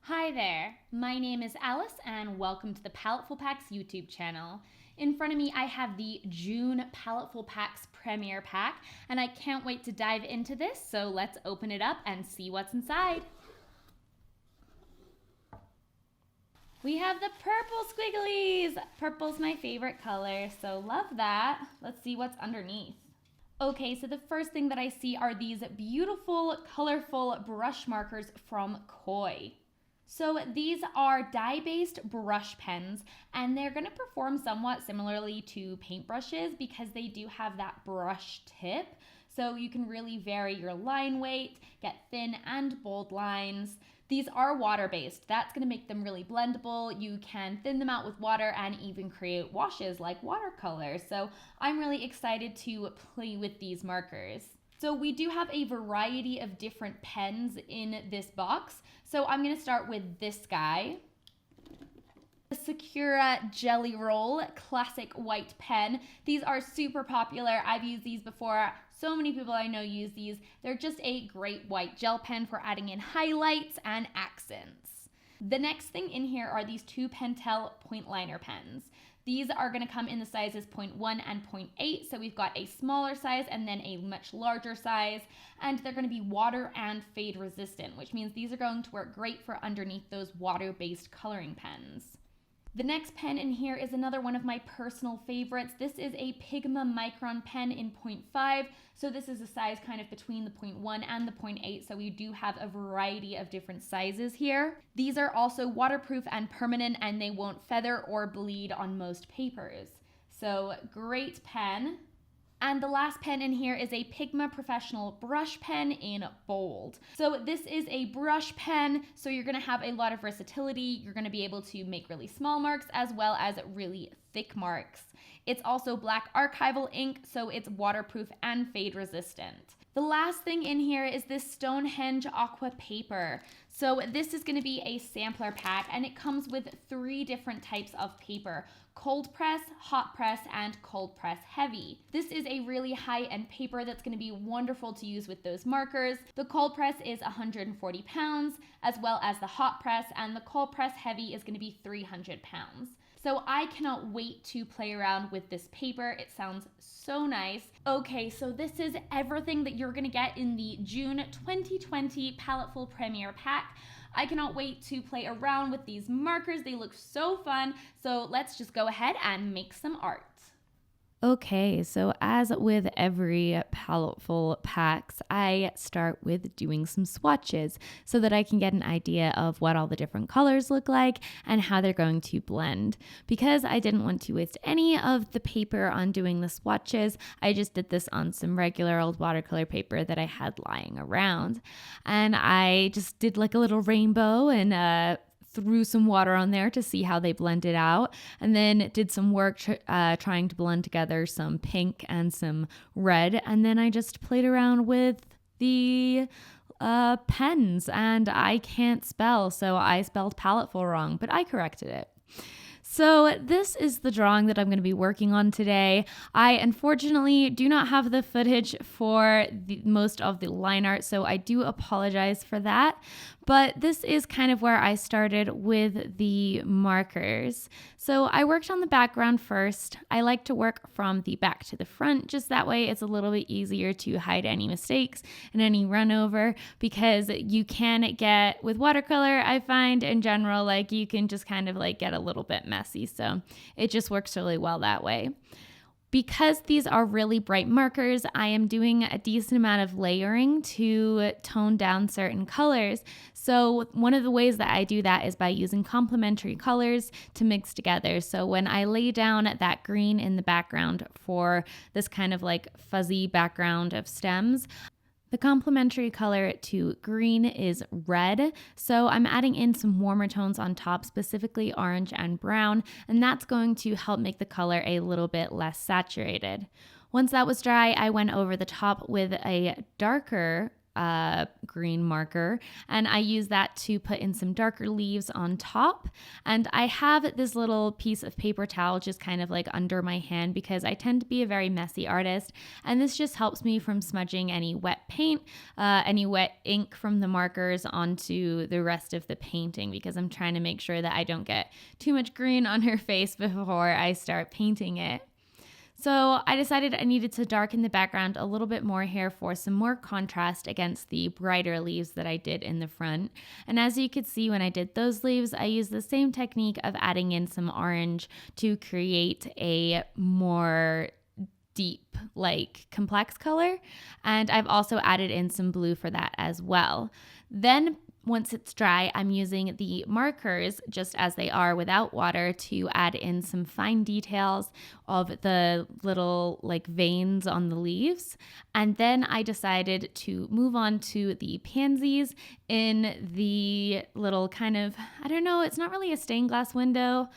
Hi there, my name is Alice and welcome to the Paletteful Packs YouTube channel. In front of me I have the June Paletteful Packs Premiere Pack and I can't wait to dive into this, so let's open it up and see what's inside. We have the purple squigglies! Purple's my favorite color, so love that. Let's see what's underneath. Okay, so the first thing that I see are these beautiful, colorful brush markers from Koi. So these are dye-based brush pens and they're going to perform somewhat similarly to paintbrushes because they do have that brush tip. So you can really vary your line weight, get thin and bold lines. These are water-based. That's going to make them really blendable. You can thin them out with water and even create washes like watercolor. So I'm really excited to play with these markers. So we do have a variety of different pens in this box. So I'm going to start with this guy. The Sakura Jelly Roll Classic White Pen. These are super popular. I've used these before. So many people I know use these. They're just a great white gel pen for adding in highlights and accents. The next thing in here are these two Pentel point liner pens. These are going to come in the sizes 0.1 and 0.8, so we've got a smaller size and then a much larger size, and they're going to be water and fade resistant, which means these are going to work great for underneath those water-based coloring pens. The next pen in here is another one of my personal favorites. This is a Pigma Micron pen in 0.5. So this is a size kind of between the 0.1 and the 0.8. So we do have a variety of different sizes here. These are also waterproof and permanent and they won't feather or bleed on most papers. So great pen. And the last pen in here is a Pigma Professional Brush Pen in Bold. So this is a brush pen, so you're gonna have a lot of versatility. You're gonna be able to make really small marks as well as really thick marks. It's also black archival ink, so it's waterproof and fade resistant. The last thing in here is this Stonehenge Aqua paper. So this is going to be a sampler pack and it comes with 3 different types of paper: cold press, hot press, and cold press heavy. This is a really high-end paper that's going to be wonderful to use with those markers. The cold press is 140 pounds, as well as the hot press, and the cold press heavy is going to be 300 pounds. So I cannot wait to play around with this paper. It sounds so nice. Okay, so this is everything that you're gonna get in the June 2020 Paletteful Premiere Pack. I cannot wait to play around with these markers. They look so fun. So let's just go ahead and make some art. Okay, so as with every Paletteful packs, I start with doing some swatches so that I can get an idea of what all the different colors look like and how they're going to blend. Because I didn't want to waste any of the paper on doing the swatches, I just did this on some regular old watercolor paper that I had lying around. And I just did like a little rainbow and threw some water on there to see how they blended out, and then did some work trying to blend together some pink and some red, and then I just played around with the pens, and I can't spell, so I spelled Paletteful wrong, but I corrected it. So this is the drawing that I'm going to be working on today. I unfortunately do not have the footage for most of the line art, so I do apologize for that. But this is kind of where I started with the markers. So I worked on the background first. I like to work from the back to the front, just that way it's a little bit easier to hide any mistakes and any run over, because you can get, with watercolor, I find in general, like you can just kind of like get a little bit messy. So it just works really well that way. Because these are really bright markers, I am doing a decent amount of layering to tone down certain colors. So one of the ways that I do that is by using complementary colors to mix together. So when I lay down that green in the background for this kind of like fuzzy background of stems, the complementary color to green is red, so I'm adding in some warmer tones on top, specifically orange and brown, and that's going to help make the color a little bit less saturated. Once that was dry, I went over the top with a darker green marker, and I use that to put in some darker leaves on top. And I have this little piece of paper towel just kind of like under my hand because I tend to be a very messy artist, and this just helps me from smudging any wet paint, any wet ink from the markers onto the rest of the painting, because I'm trying to make sure that I don't get too much green on her face before I start painting it. So I decided I needed to darken the background a little bit more here for some more contrast against the brighter leaves that I did in the front. And as you could see when I did those leaves, I used the same technique of adding in some orange to create a more deep, like complex color. And I've also added in some blue for that as well. Then once it's dry, I'm using the markers just as they are without water to add in some fine details of the little like veins on the leaves. And then I decided to move on to the pansies in the little kind of, I don't know, it's not really a stained glass window.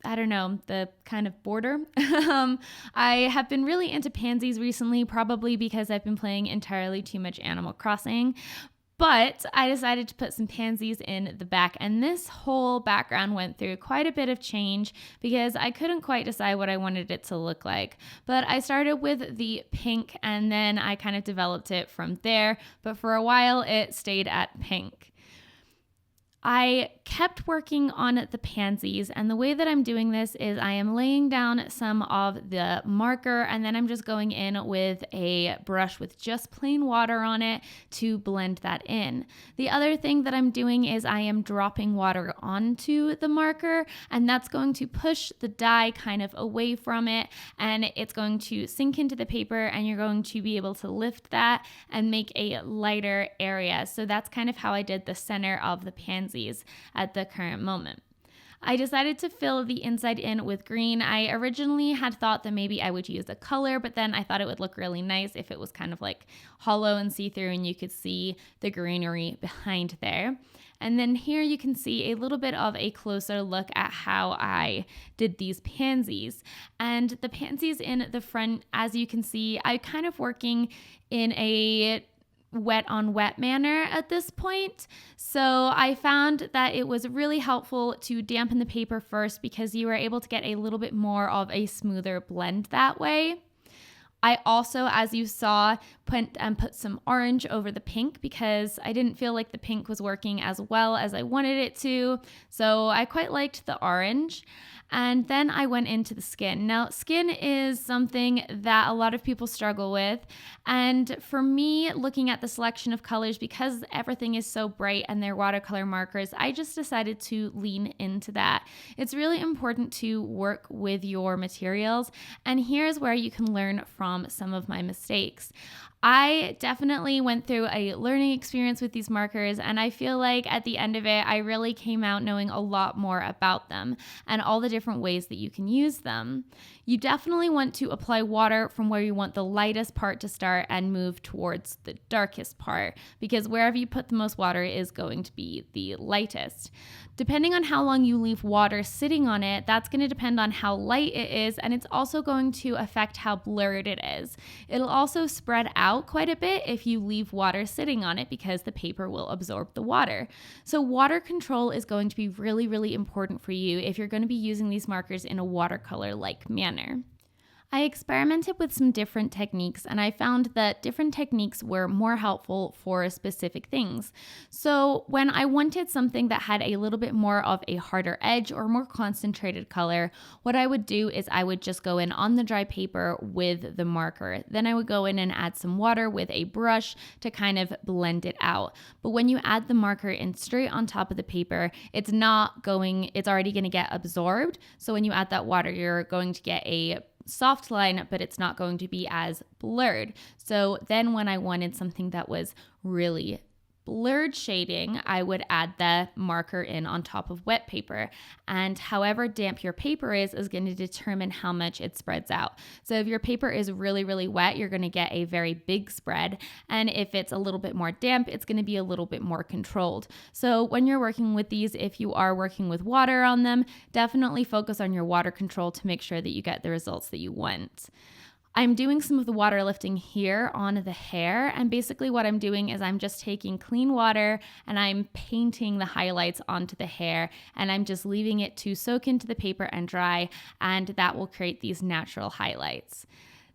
I don't know, the kind of border. I have been really into pansies recently, probably because I've been playing entirely too much Animal Crossing. But I decided to put some pansies in the back, and this whole background went through quite a bit of change because I couldn't quite decide what I wanted it to look like. But I started with the pink, and then I kind of developed it from there, but for a while it stayed at pink. I kept working on the pansies, and the way that I'm doing this is I am laying down some of the marker, and then I'm just going in with a brush with just plain water on it to blend that in. The other thing that I'm doing is I am dropping water onto the marker, and that's going to push the dye kind of away from it, and it's going to sink into the paper, and you're going to be able to lift that and make a lighter area. So that's kind of how I did the center of the pansies at the current moment. I decided to fill the inside in with green. I originally had thought that maybe I would use a color, but then I thought it would look really nice if it was kind of like hollow and see-through and you could see the greenery behind there. And then here you can see a little bit of a closer look at how I did these pansies. And the pansies in the front, as you can see, I'm kind of working in a wet on wet manner at this point. So I found that it was really helpful to dampen the paper first because you were able to get a little bit more of a smoother blend that way. I also, as you saw, put some orange over the pink because I didn't feel like the pink was working as well as I wanted it to. So I quite liked the orange. And then I went into the skin. Now, skin is something that a lot of people struggle with. And for me, looking at the selection of colors, because everything is so bright and they're watercolor markers, I just decided to lean into that. It's really important to work with your materials. And here's where you can learn from some of my mistakes. I definitely went through a learning experience with these markers, and I feel like at the end of it, I really came out knowing a lot more about them and all the different ways that you can use them. You definitely want to apply water from where you want the lightest part to start and move towards the darkest part, because wherever you put the most water is going to be the lightest. Depending on how long you leave water sitting on it, that's going to depend on how light it is, and it's also going to affect how blurred it is. It'll also spread out quite a bit if you leave water sitting on it because the paper will absorb the water. So water control is going to be really, really important for you if you're going to be using these markers in a watercolor-like manner. I experimented with some different techniques, and I found that different techniques were more helpful for specific things. So when I wanted something that had a little bit more of a harder edge or more concentrated color, what I would do is I would just go in on the dry paper with the marker. Then I would go in and add some water with a brush to kind of blend it out. But when you add the marker in straight on top of the paper, it's already going to get absorbed. So when you add that water, you're going to get a soft line, but it's not going to be as blurred. So then when I wanted something that was really blurred shading, I would add the marker in on top of wet paper. And however damp your paper is going to determine how much it spreads out. So if your paper is really, really wet, you're going to get a very big spread. And if it's a little bit more damp, it's going to be a little bit more controlled. So when you're working with these, if you are working with water on them, definitely focus on your water control to make sure that you get the results that you want. I'm doing some of the water lifting here on the hair, and basically what I'm doing is I'm just taking clean water and I'm painting the highlights onto the hair, and I'm just leaving it to soak into the paper and dry, and that will create these natural highlights.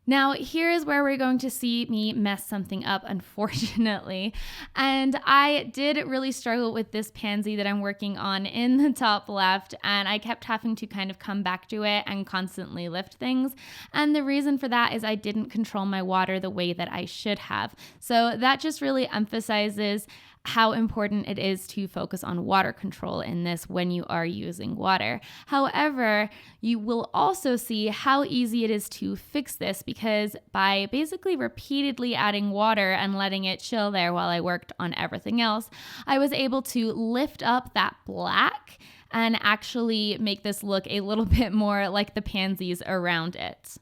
Now, here is where we're going to see me mess something up, unfortunately. And I did really struggle with this pansy that I'm working on in the top left, and I kept having to kind of come back to it and constantly lift things. And the reason for that is I didn't control my water the way that I should have. So that just really emphasizes how important it is to focus on water control in this when you are using water. However, you will also see how easy it is to fix this, because by basically repeatedly adding water and letting it chill there while I worked on everything else, I was able to lift up that black and actually make this look a little bit more like the pansies around it.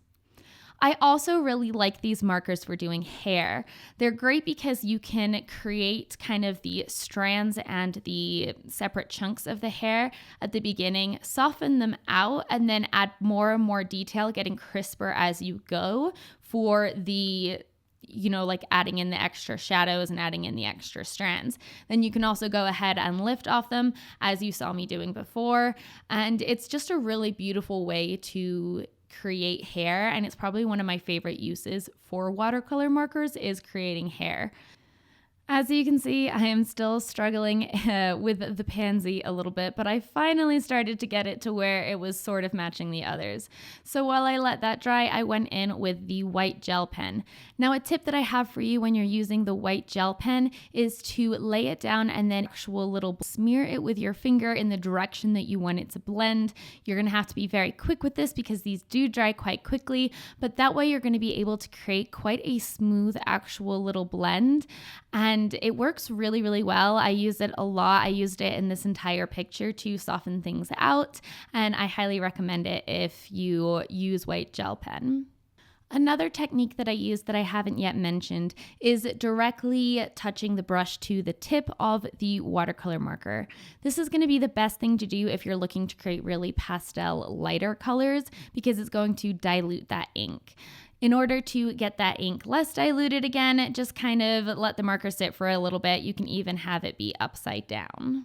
I also really like these markers for doing hair. They're great because you can create kind of the strands and the separate chunks of the hair at the beginning, soften them out, and then add more and more detail, getting crisper as you go for the like adding in the extra shadows and adding in the extra strands. Then you can also go ahead and lift off them as you saw me doing before. And it's just a really beautiful way to create hair, and it's probably one of my favorite uses for watercolor markers is creating hair. As you can see, I am still struggling with the pansy a little bit, but I finally started to get it to where it was sort of matching the others. So while I let that dry, I went in with the white gel pen. Now, a tip that I have for you when you're using the white gel pen is to lay it down and then smear it with your finger in the direction that you want it to blend. You're going to have to be very quick with this because these do dry quite quickly, but that way you're going to be able to create quite a smooth actual little blend. And it works really, really well. I use it a lot. I used it in this entire picture to soften things out, and I highly recommend it if you use white gel pen. Another technique that I use that I haven't yet mentioned is directly touching the brush to the tip of the watercolor marker. This is going to be the best thing to do if you're looking to create really pastel lighter colors, because it's going to dilute that ink. In order to get that ink less diluted again, just kind of let the marker sit for a little bit. You can even have it be upside down.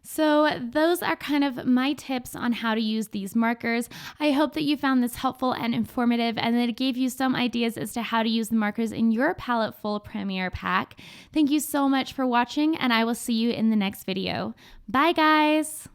So those are kind of my tips on how to use these markers. I hope that you found this helpful and informative, and that it gave you some ideas as to how to use the markers in your Paletteful Premiere Pack. Thank you so much for watching, and I will see you in the next video. Bye, guys!